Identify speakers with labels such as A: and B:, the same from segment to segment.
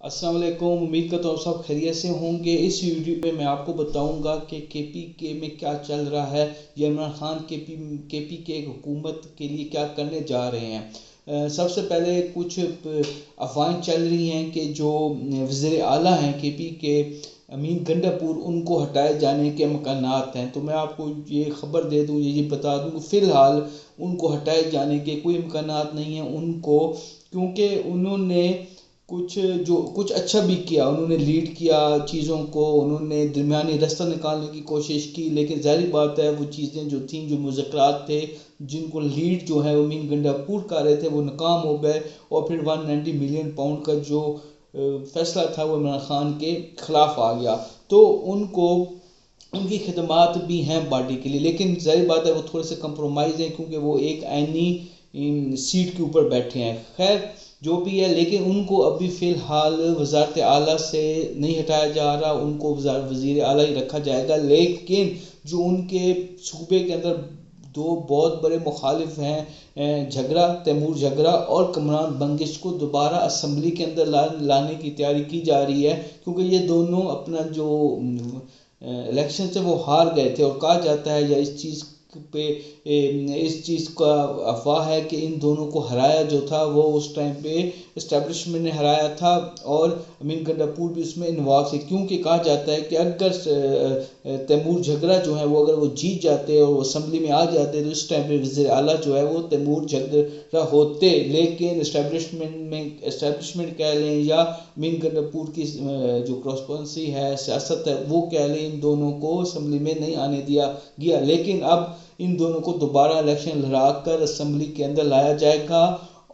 A: अस्सलाम वालेकुम। उम्मीद करता हूँ सब खैरियत से होंगे। इस वीडियो पे मैं आपको बताऊंगा कि KPK में क्या चल रहा है, या इमरान खान KPK हुकूमत के लिए क्या करने जा रहे हैं। सबसे पहले कुछ अफवाहें चल रही हैं कि जो वज़ीर आला हैं KPK अमीन गंडापुर, उनको हटाए जाने के इम्कानात हैं। तो मैं आपको ये खबर दे दूँ, ये बता दूँ, फ़िलहाल उनको हटाए जाने के कोई इम्कानात नहीं हैं उनको, क्योंकि उन्होंने कुछ अच्छा भी किया, उन्होंने लीड किया चीज़ों को, उन्होंने दरमियानी रास्ता निकालने की कोशिश की। लेकिन ज़ाहिर बात है वो चीज़ें जो थीं, जो मुज़ाकरात थे, जिनको लीड जो है वो अमीन गंडापुर कर रहे थे, वो नाकाम हो गए। और फिर 190 मिलियन पाउंड का जो फैसला था वो इमरान खान के ख़िलाफ़ आ गया। तो उनकी खिदमात भी हैं पार्टी के लिए, लेकिन ज़ाहिर बात है वो थोड़े से कंप्रोमाइज़ हैं, क्योंकि वो एक आइनी सीट के ऊपर बैठे हैं। खैर जो भी है, लेकिन उनको अभी फ़िलहाल वज़ारत आला से नहीं हटाया जा रहा, उनको वज़ीर आला ही रखा जाएगा। लेकिन जो उनके सूबे के अंदर दो बहुत बड़े मुखालिफ हैं, तैमूर झगड़ा और कमरान बंगिश, को दोबारा असम्बली के अंदर लाने की तैयारी की जा रही है, क्योंकि ये दोनों अपना जो इलेक्शन से वो हार गए थे। और कहा जाता है, या इस चीज़ का अफवाह है कि इन दोनों को हराया जो था वो उस टाइम पे इस्टेब्लिशमेंट ने हराया था, और अमीन गंडापुर भी उसमें इन्वॉल्व थे। क्योंकि कहा जाता है कि अगर तैमूर झगड़ा जो है वो अगर वो जीत जाते और वो असम्बली में आ जाते, तो इस टाइम पे वज़ीर आला जो है वो तैमूर झगड़ा होते। लेकिन इस्टेब्लिशमेंट कह लें, या अमीन गंडापुर की जो कॉरस्पॉन्डेंसी है, सियासत है, वो कह लें, इन दोनों को असम्बली में नहीं आने दिया गया। लेकिन अब इन दोनों को दोबारा इलेक्शन लड़ा कर असम्बली के अंदर लाया जाएगा,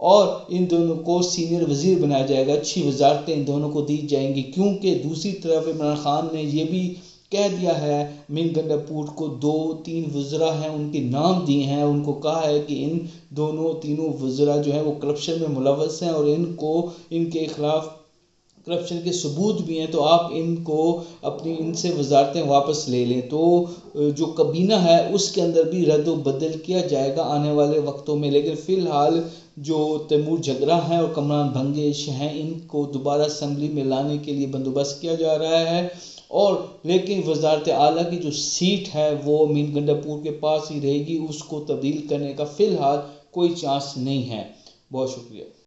A: और इन दोनों को सीनियर वज़ीर बनाया जाएगा। अच्छी वजारतें इन दोनों को दी जाएंगी, क्योंकि दूसरी तरफ इमरान खान ने ये भी कह दिया है, अमीन गंडापुर को 2-3 वज़रा हैं उनके नाम दिए हैं, उनको कहा है कि इन तीनों वज़रा जो हैं वो करप्शन में मुलव्वस हैं, और इनके खिलाफ करप्शन के सबूत भी हैं, तो आप इनसे वजारतें वापस ले लें। तो जो कबीना है उसके अंदर भी रद्द बदल किया जाएगा आने वाले वक्तों में। लेकिन फ़िलहाल जो तैमूर झगड़ा हैं और कमरान बंगिश हैं, इनको दोबारा असम्बली में लाने के लिए बंदोबस्त किया जा रहा है। और लेकिन वज़ारत आला की जो सीट है वो अमीन गंडापुर के पास ही रहेगी, उसको तब्दील करने का फ़िलहाल कोई चांस नहीं है। बहुत शुक्रिया।